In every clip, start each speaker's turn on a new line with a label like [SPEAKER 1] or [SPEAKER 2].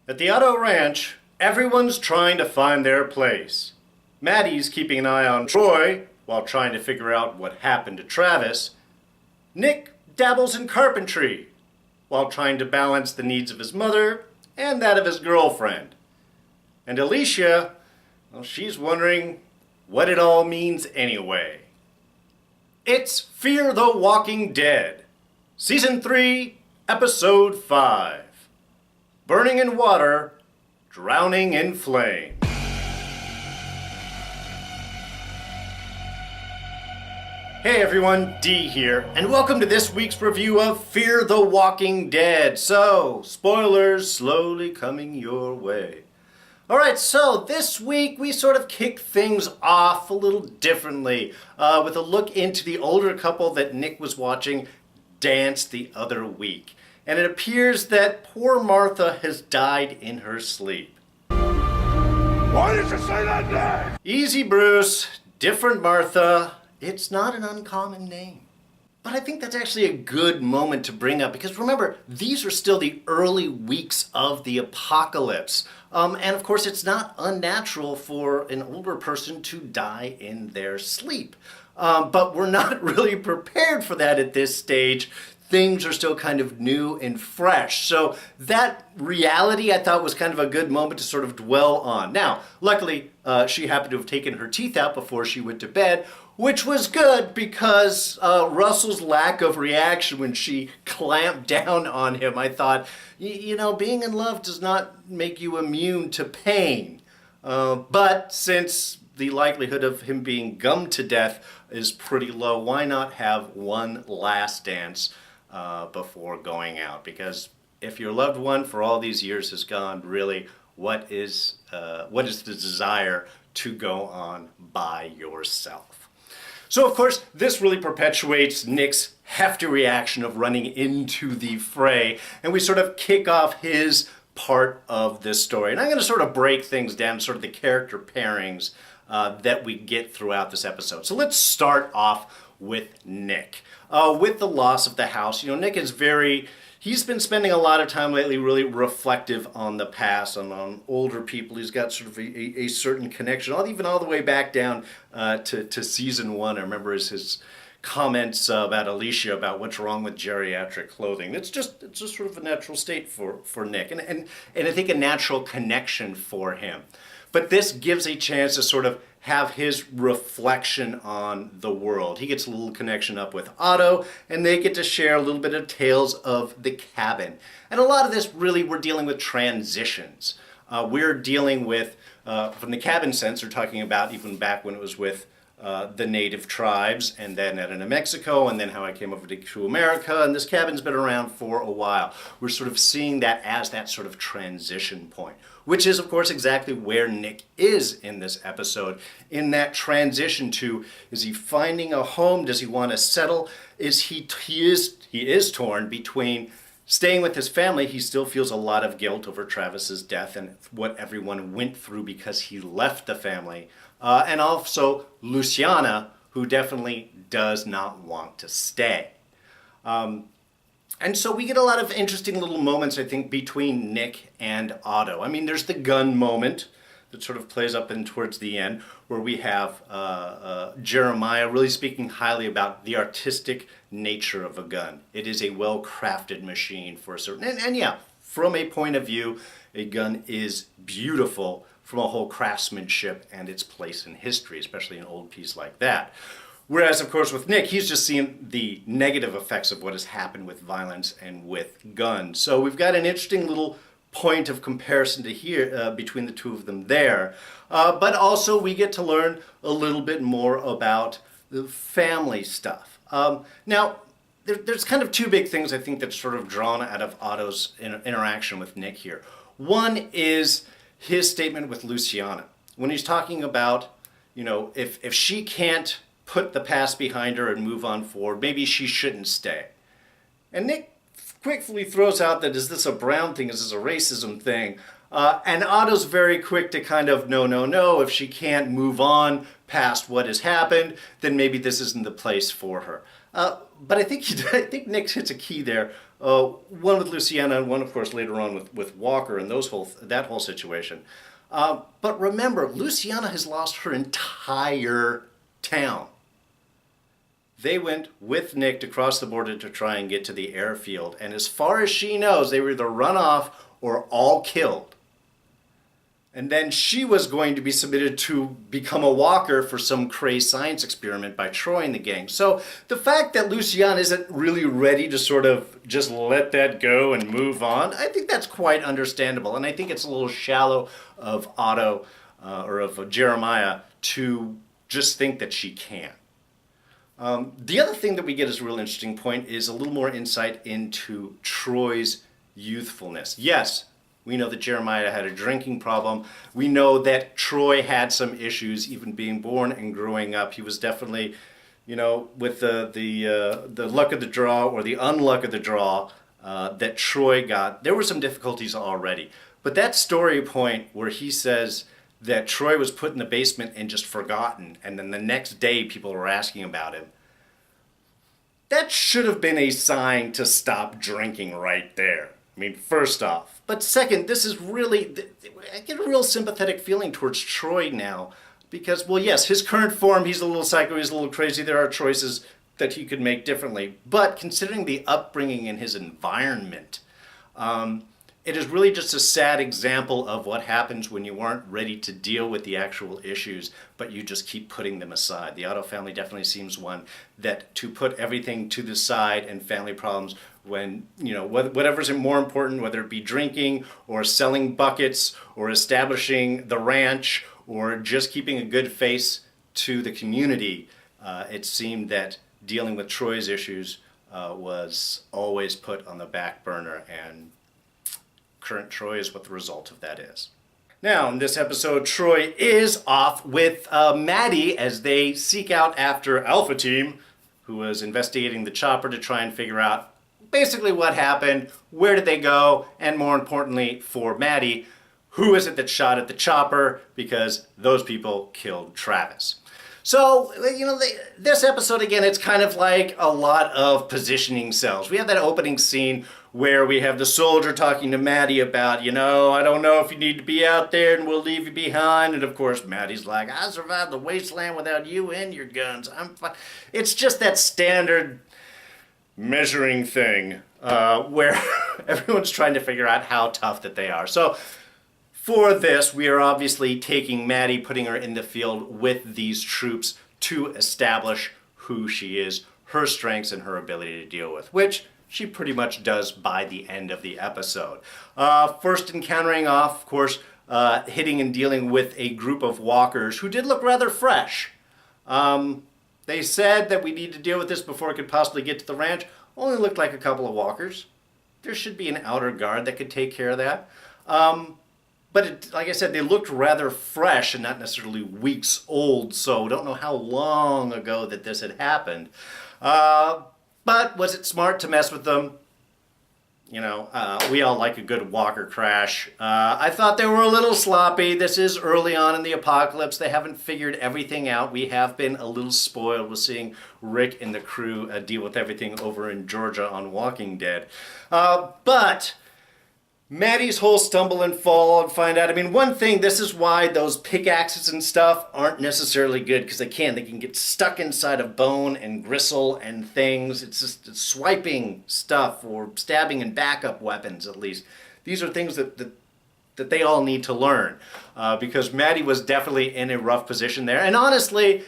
[SPEAKER 1] At the Otto Ranch, everyone's trying to find their place. Maddie's keeping an eye on Troy while trying to figure out what happened to Travis. Nick dabbles in carpentry while trying to balance the needs of his mother and that of his girlfriend. And Alicia, well, she's wondering what it all means anyway. It's Fear the Walking Dead, Season 3, Episode 5. Burning in water, drowning in flame. Hey everyone, D here, and welcome to this week's review of Fear the Walking Dead. So, spoilers slowly coming your way. Alright, so this week we sort of kick things off a little differently with a look into the older couple that Nick was watching dance the other week. And it appears that poor Martha has died in her sleep.
[SPEAKER 2] Why did you say that name?
[SPEAKER 1] Easy, Bruce. Different Martha. It's not an uncommon name. But I think that's actually a good moment to bring up because remember, these are still the early weeks of the apocalypse. And of course, it's not unnatural for an older person to die in their sleep. But we're not really prepared for that at this stage. Things are still kind of new and fresh. So that reality I thought was kind of a good moment to sort of dwell on. Now, luckily, she happened to have taken her teeth out before she went to bed, which was good because Russell's lack of reaction when she clamped down on him, I thought, you know, being in love does not make you immune to pain. But since the likelihood of him being gummed to death is pretty low, why not have one last dance before going out? Because if your loved one for all these years has gone, really, what is the desire to go on by yourself? So, of course, this really perpetuates Nick's hefty reaction of running into the fray, and we sort of kick off his part of this story. And I'm going to sort of break things down, sort of the character pairings that we get throughout this episode. So let's start off with Nick. With the loss of the house, you know, Nick is he's been spending a lot of time lately really reflective on the past, on older people. He's got sort of a certain connection, even all the way back down to season 1. I remember his comments about Alicia about what's wrong with geriatric clothing. It's just sort of a natural state for Nick, and I think a natural connection for him. But this gives a chance to sort of have his reflection on the world. He gets a little connection up with Otto, and they get to share a little bit of tales of the cabin. And a lot of this, really, we're dealing with transitions. We're dealing with, from the cabin sense, we're talking about even back when it was with the native tribes, and then out in New Mexico, and then how I came over to America, and this cabin's been around for a while. We're sort of seeing that as that sort of transition point, which is, of course, exactly where Nick is in this episode, in that transition to, is he finding a home? Does he want to settle? He is torn between staying with his family. He still feels a lot of guilt over Travis's death and what everyone went through because he left the family. And also Luciana, who definitely does not want to stay. And so we get a lot of interesting little moments, I think, between Nick and Otto. I mean, there's the gun moment that sort of plays up in towards the end, where we have Jeremiah really speaking highly about the artistic nature of a gun. It is a well-crafted machine for a certain... And yeah, from a point of view, a gun is beautiful from a whole craftsmanship and its place in history, especially an old piece like that. Whereas, of course, with Nick, he's just seeing the negative effects of what has happened with violence and with guns. So we've got an interesting little point of comparison to here between the two of them there. But also we get to learn a little bit more about the family stuff. Now, there's kind of two big things I think that's sort of drawn out of Otto's interaction with Nick here. One is his statement with Luciana. When he's talking about, you know, if she can't put the past behind her and move on forward, maybe she shouldn't stay. And Nick quickly throws out that, is this a Brown thing? Is this a racism thing? And Otto's very quick to kind of, no, if she can't move on past what has happened, then maybe this isn't the place for her. But I think Nick hits a key there one with Luciana and one, of course, later on with Walker and that whole situation. But remember, Luciana has lost her entire town. They went with Nick to cross the border to try and get to the airfield. And as far as she knows, they were either run off or all killed. And then she was going to be submitted to become a walker for some crazy science experiment by Troy and the gang. So the fact that Luciana isn't really ready to sort of just let that go and move on, I think that's quite understandable. And I think it's a little shallow of Otto or of Jeremiah to just think that she can. The other thing that we get as a real interesting point is a little more insight into Troy's youthfulness. Yes, we know that Jeremiah had a drinking problem. We know that Troy had some issues even being born and growing up. He was definitely, with the luck of the draw or the unluck of the draw that Troy got, there were some difficulties already. But that story point where he says that Troy was put in the basement and just forgotten, and then the next day people were asking about him, that should have been a sign to stop drinking right there. I mean, first off. But second, this is really, I get a real sympathetic feeling towards Troy now. Because, well, yes, his current form, he's a little psycho, he's a little crazy. There are choices that he could make differently. But considering the upbringing in his environment, it is really just a sad example of what happens when you aren't ready to deal with the actual issues, but you just keep putting them aside. The Otto family definitely seems one that to put everything to the side and family problems when, whatever's more important, whether it be drinking or selling buckets or establishing the ranch or just keeping a good face to the community, it seemed that dealing with Troy's issues was always put on the back burner, and current Troy is what the result of that is. Now, in this episode, Troy is off with Maddie as they seek out after Alpha Team, who was investigating the chopper to try and figure out basically what happened, where did they go, and more importantly for Maddie, who is it that shot at the chopper, because those people killed Travis. So, this episode, again, it's kind of like a lot of positioning cells. We have that opening scene where we have the soldier talking to Maddie about, I don't know if you need to be out there and we'll leave you behind. And of course, Maddie's like, I survived the wasteland without you and your guns. I'm fine. It's just that standard measuring thing where everyone's trying to figure out how tough that they are. So for this, we are obviously taking Maddie, putting her in the field with these troops to establish who she is, her strengths, and her ability to deal with, which she pretty much does by the end of the episode. First encountering off, of course, hitting and dealing with a group of walkers who did look rather fresh. They said that we need to deal with this before it could possibly get to the ranch. Only looked like a couple of walkers. There should be an outer guard that could take care of that. But like I said, they looked rather fresh and not necessarily weeks old, so don't know how long ago that this had happened. But was it smart to mess with them? We all like a good walker crash. I thought they were a little sloppy. This is early on in the apocalypse. They haven't figured everything out. We have been a little spoiled with seeing Rick and the crew deal with everything over in Georgia on Walking Dead. But Maddie's whole stumble and fall and find out. I mean, one thing, this is why those pickaxes and stuff aren't necessarily good, because they can get stuck inside of bone and gristle and things. It's just swiping stuff or stabbing and backup weapons, at least. These are things that they all need to learn, because Maddie was definitely in a rough position there. And honestly,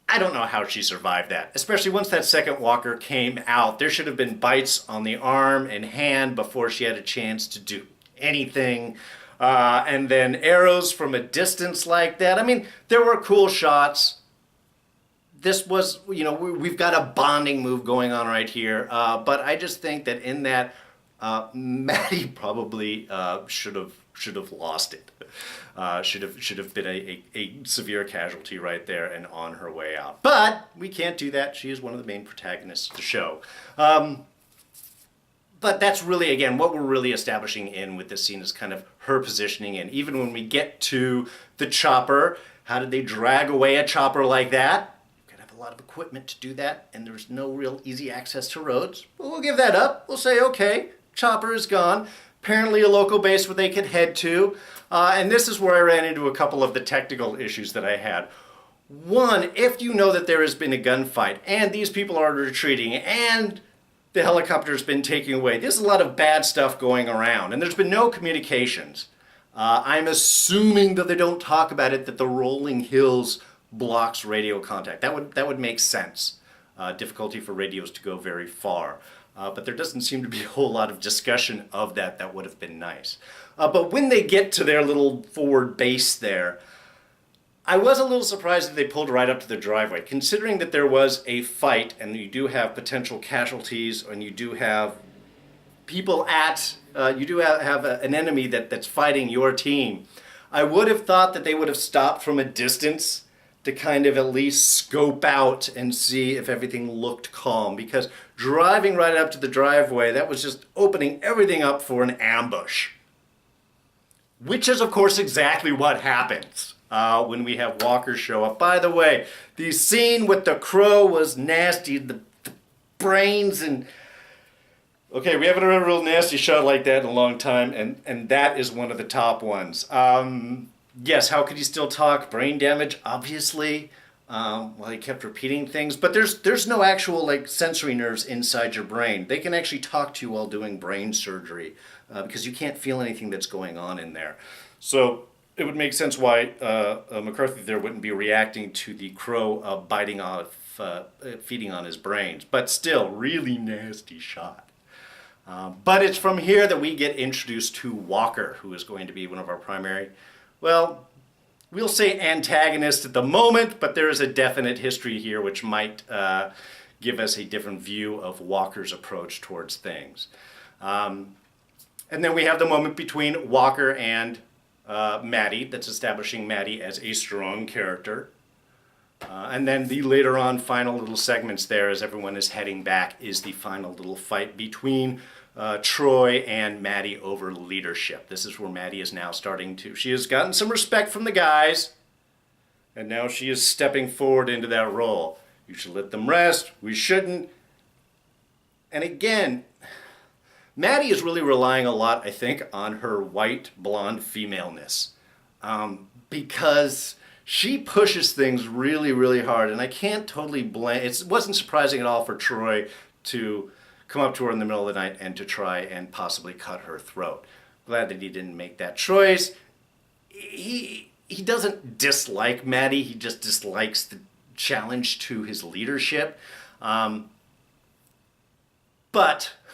[SPEAKER 1] I don't know how she survived that, especially once that second walker came out. There should have been bites on the arm and hand before she had a chance to do anything. And then arrows from a distance like that. I mean, there were cool shots. This was, we've got a bonding move going on right here. But I just think that in that, Maddie probably should have lost it. Should have been a severe casualty right there and on her way out. But we can't do that. She is one of the main protagonists of the show. But that's really, again, what we're really establishing in with this scene is kind of her positioning. And even when we get to the chopper, how did they drag away a chopper like that? You could have a lot of equipment to do that, and there's no real easy access to roads. But we'll give that up. We'll say, okay, Chopper is gone. Apparently a local base where they could head to. And this is where I ran into a couple of the technical issues that I had. One, if you know that there has been a gunfight, and these people are retreating, and the helicopter's been taken away, there's a lot of bad stuff going around, and there's been no communications. I'm assuming that they don't talk about it, that the rolling hills blocks radio contact. That would make sense. Difficulty for radios to go very far. But there doesn't seem to be a whole lot of discussion of that. That would have been nice. But when they get to their little forward base there, I was a little surprised that they pulled right up to the driveway, considering that there was a fight and you do have potential casualties and you do have people you do have an enemy that's fighting your team. I would have thought that they would have stopped from a distance to kind of at least scope out and see if everything looked calm, because driving right up to the driveway, that was just opening everything up for an ambush. Which is, of course, exactly what happens when we have Walker show up. By the way, the scene with the crow was nasty. The brains and... Okay, we haven't had a real nasty shot like that in a long time, and that is one of the top ones. Yes, how could he still talk? Brain damage, obviously. Well, he kept repeating things, but there's no actual like sensory nerves inside your brain. They can actually talk to you while doing brain surgery because you can't feel anything that's going on in there. So it would make sense why McCarthy there wouldn't be reacting to the crow biting off, feeding on his brains. But still, really nasty shot. But it's from here that we get introduced to Walker, who is going to be one of our primary, well, we'll say antagonist at the moment, but there is a definite history here which might give us a different view of Walker's approach towards things. And then we have the moment between Walker and Maddie that's establishing Maddie as a strong character. And then the later on final little segments there as everyone is heading back is the final little fight between Troy and Maddie over leadership. This is where Maddie is now starting to... She has gotten some respect from the guys, and now she is stepping forward into that role. You should let them rest. We shouldn't. And again, Maddie is really relying a lot, I think, on her white, blonde femaleness. Because she pushes things really, really hard, and I can't totally blame... It wasn't surprising at all for Troy to come up to her in the middle of the night and to try and possibly cut her throat. Glad that he didn't make that choice. He doesn't dislike Maddie, he just dislikes the challenge to his leadership. But,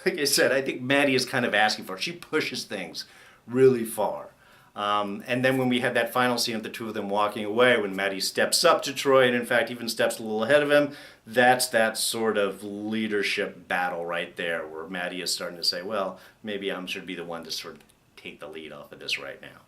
[SPEAKER 1] like I said, I think Maddie is kind of asking for it. She pushes things really far. And then when we had that final scene of the two of them walking away, when Maddie steps up to Troy and in fact even steps a little ahead of him, that's that sort of leadership battle right there where Maddie is starting to say, well, maybe I should be the one to sort of take the lead off of this right now.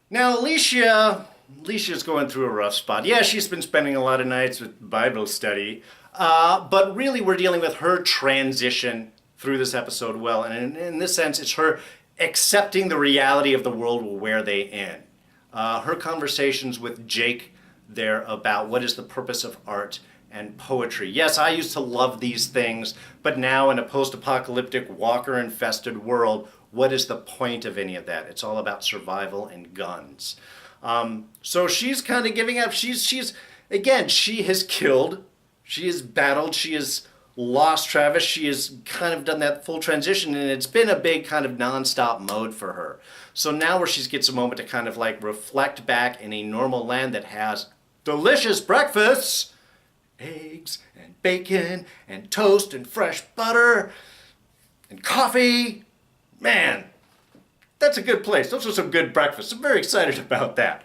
[SPEAKER 1] Now Alicia's going through a rough spot. Yeah, she's been spending a lot of nights with Bible study, but really we're dealing with her transition through this episode well, and in this sense it's her accepting the reality of the world where they in. Her conversations with Jake there about what is the purpose of art and poetry. Yes, I used to love these things, but now in a post-apocalyptic, walker-infested world, what is the point of any of that? It's all about survival and guns. So she's kind of giving up. She's again, she has killed, she has battled, she has lost Travis, she has kind of done that full transition, and it's been a big kind of non-stop mode for her. So now where she gets a moment to kind of like reflect back in a normal land that has delicious breakfasts, eggs and bacon and toast and fresh butter and coffee. Man, that's a good place. Those are some good breakfasts. I'm very excited about that.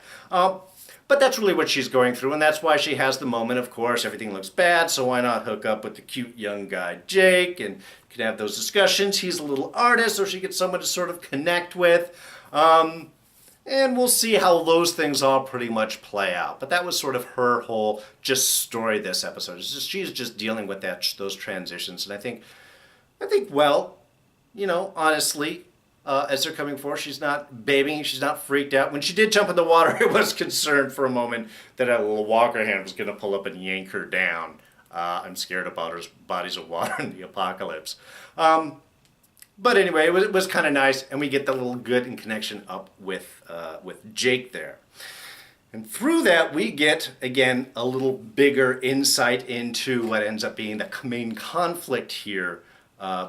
[SPEAKER 1] But that's really what she's going through, and that's why she has the moment. Of course, everything looks bad, so why not hook up with the cute young guy Jake and can have those discussions. He's a little artist, so she gets someone to sort of connect with. And we'll see how those things all pretty much play out. But that was sort of her whole just story this episode. It's just, she's just dealing with those transitions, and I think, well, you know, honestly, as they're coming forth, she's not babying, she's not freaked out. When she did jump in the water, I was concerned for a moment that a little Walker hand was going to pull up and yank her down. I'm scared of bodies of water in the apocalypse. But anyway, it was kind of nice, and we get the little good and connection up with Jake there. And through that, we get, again, a little bigger insight into what ends up being the main conflict here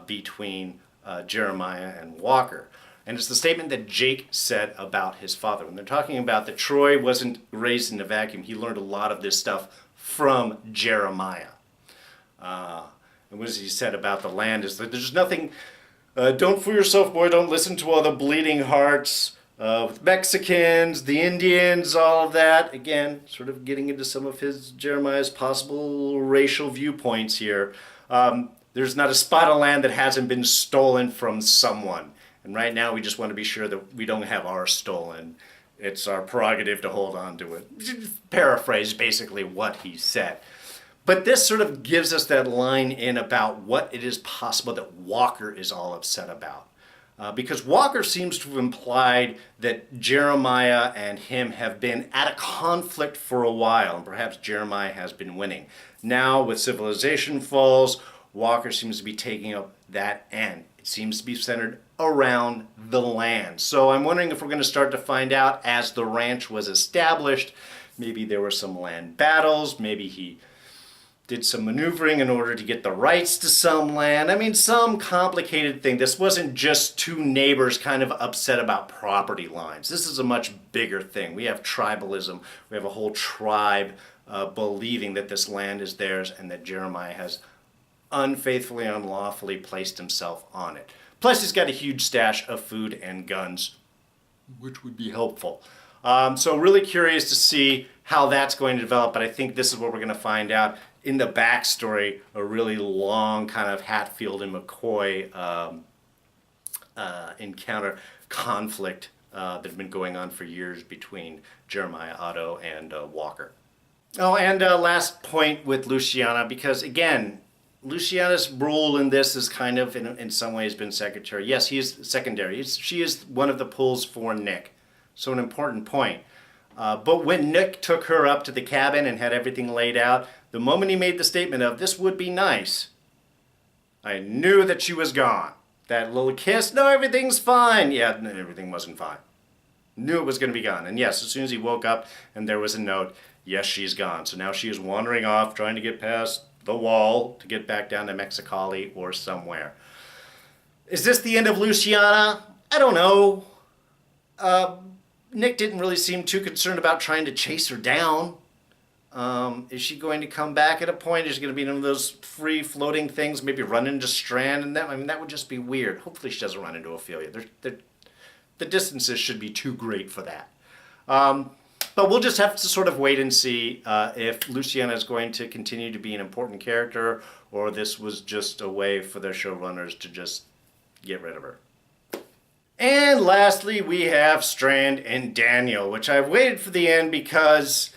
[SPEAKER 1] between Jeremiah and Walker. And it's the statement that Jake said about his father. When they're talking about that Troy wasn't raised in a vacuum, he learned a lot of this stuff from Jeremiah. And what he said about the land is that there's nothing, don't fool yourself, boy, don't listen to all the bleeding hearts. With Mexicans, the Indians, all of that. Again, sort of getting into some of Jeremiah's possible racial viewpoints here. There's not a spot of land that hasn't been stolen from someone. And right now we just want to be sure that we don't have ours stolen. It's our prerogative to hold on to it. Paraphrase basically what he said. But this sort of gives us that line in about what it is possible that Walker is all upset about. Because Walker seems to have implied that Jeremiah and him have been at a conflict for a while, and perhaps Jeremiah has been winning. Now, with Civilization Falls, Walker seems to be taking up that end. It seems to be centered around the land. So I'm wondering if we're going to start to find out as the ranch was established, maybe there were some land battles, maybe he did some maneuvering in order to get the rights to some land. I mean, some complicated thing. This wasn't just two neighbors kind of upset about property lines. This is a much bigger thing. We have tribalism. We have a whole tribe believing that this land is theirs and that Jeremiah has unfaithfully, unlawfully placed himself on it. Plus, he's got a huge stash of food and guns, which would be helpful. So really curious to see how that's going to develop, but I think this is what we're going to find out in the backstory, a really long kind of Hatfield and McCoy encounter conflict that had been going on for years between Jeremiah Otto and Walker. Oh, and last point with Luciana, because again, Luciana's role in this is kind of, in some ways, been secondary. Yes, he is secondary. She is one of the pulls for Nick. So an important point. But when Nick took her up to the cabin and had everything laid out, the moment he made the statement of, this would be nice, I knew that she was gone. That little kiss, no, everything's fine. Yeah, no, everything wasn't fine. Knew it was going to be gone. And yes, as soon as he woke up and there was a note, yes, she's gone. So now she is wandering off, trying to get past the wall to get back down to Mexicali or somewhere. Is this the end of Luciana? I don't know. Nick didn't really seem too concerned about trying to chase her down. Is she going to come back at a point? Is she going to be one of those free floating things, maybe run into Strand? And that, I mean, that would just be weird. Hopefully she doesn't run into Ophelia. The distances should be too great for that. But we'll just have to sort of wait and see if Luciana is going to continue to be an important character, or this was just a way for the showrunners to just get rid of her. And lastly, we have Strand and Daniel, which I've waited for the end because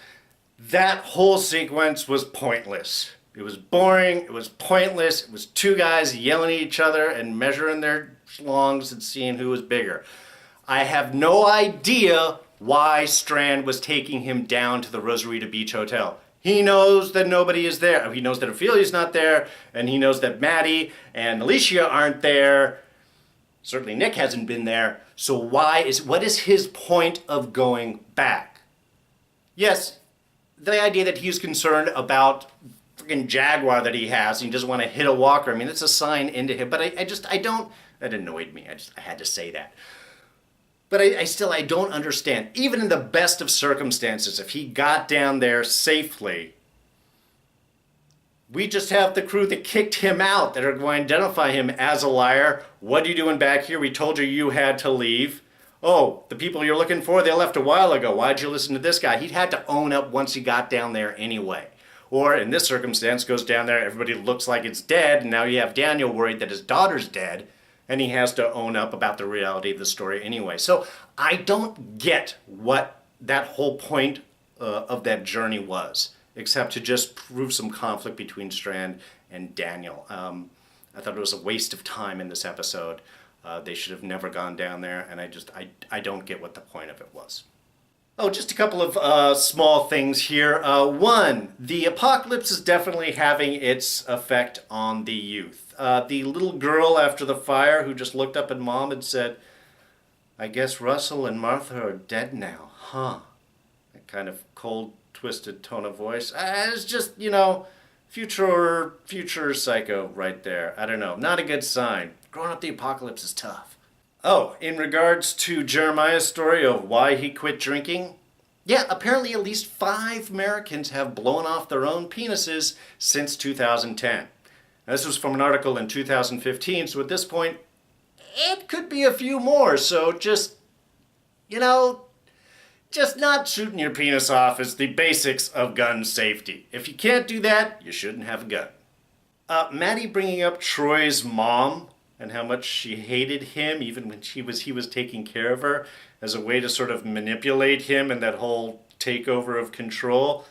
[SPEAKER 1] that whole sequence was pointless. It was boring, it was pointless, it was two guys yelling at each other and measuring their schlongs and seeing who was bigger. I have no idea why Strand was taking him down to the Rosarita Beach Hotel. He knows that nobody is there. He knows that Ophelia's not there, and he knows that Maddie and Alicia aren't there. Certainly Nick hasn't been there. So what is his point of going back? Yes, the idea that he's concerned about freaking Jaguar that he has, and he doesn't want to hit a walker. I mean, it's a sign into him. But I don't, that annoyed me. I had to say that. But I don't understand. Even in the best of circumstances, if he got down there safely, we just have the crew that kicked him out that are going to identify him as a liar. What are you doing back here? We told you you had to leave. Oh, the people you're looking for, they left a while ago. Why'd you listen to this guy? He'd had to own up once he got down there anyway. Or in this circumstance, goes down there, everybody looks like it's dead, and now you have Daniel worried that his daughter's dead, and he has to own up about the reality of the story anyway. So I don't get what that whole point of that journey was, except to just prove some conflict between Strand and Daniel. I thought it was a waste of time in this episode. They should have never gone down there, and I don't get what the point of it was. Oh, just a couple of small things here. One, the apocalypse is definitely having its effect on the youth. The little girl after the fire who just looked up at Mom and said, "I guess Russell and Martha are dead now, huh?" That kind of cold, twisted tone of voice. It's just, future psycho right there. I don't know. Not a good sign. Growing up the apocalypse is tough. Oh, in regards to Jeremiah's story of why he quit drinking, yeah, apparently at least 5 Americans have blown off their own penises since 2010. Now, this was from an article in 2015, so at this point, it could be a few more. So just not shooting your penis off is the basics of gun safety. If you can't do that, you shouldn't have a gun. Maddie bringing up Troy's mom and how much she hated him even when he was taking care of her as a way to sort of manipulate him and that whole takeover of control.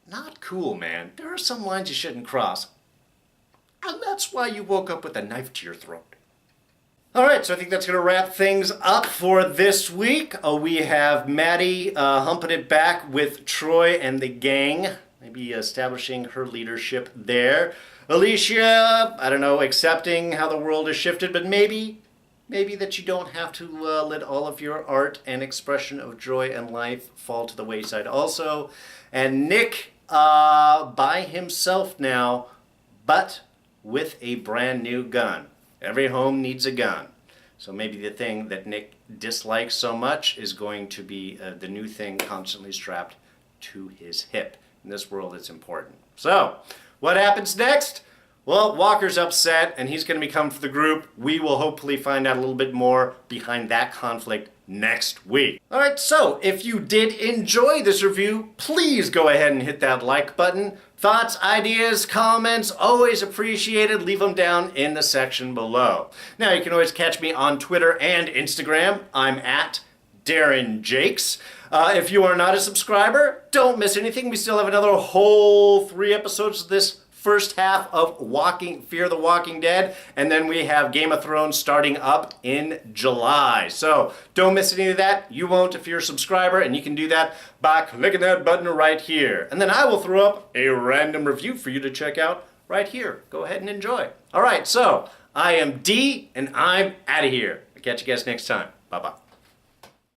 [SPEAKER 1] Not cool, man. There are some lines you shouldn't cross. And that's why you woke up with a knife to your throat. All right, so I think that's going to wrap things up for this week. We have Maddie humping it back with Troy and the gang, maybe establishing her leadership there. Alicia, I don't know, accepting how the world has shifted, but maybe that you don't have to let all of your art and expression of joy and life fall to the wayside also. And Nick by himself now, but with a brand new gun. Every home needs a gun. So maybe the thing that Nick dislikes so much is going to be the new thing constantly strapped to his hip. In this world, it's important. So, what happens next? Well, Walker's upset, and he's going to become for the group. We will hopefully find out a little bit more behind that conflict next week. All right, so if you did enjoy this review, please go ahead and hit that like button. Thoughts, ideas, comments, always appreciated. Leave them down in the section below. Now, you can always catch me on Twitter and Instagram. I'm at Darren Jakes. If you are not a subscriber, don't miss anything. We still have another whole 3 episodes of this first half of Fear the Walking Dead, and then we have Game of Thrones starting up in July. So don't miss any of that. You won't if you're a subscriber, and you can do that by clicking that button right here. And then I will throw up a random review for you to check out right here. Go ahead and enjoy. All right, so I am D, and I'm out of here. I'll catch you guys next time. Bye-bye.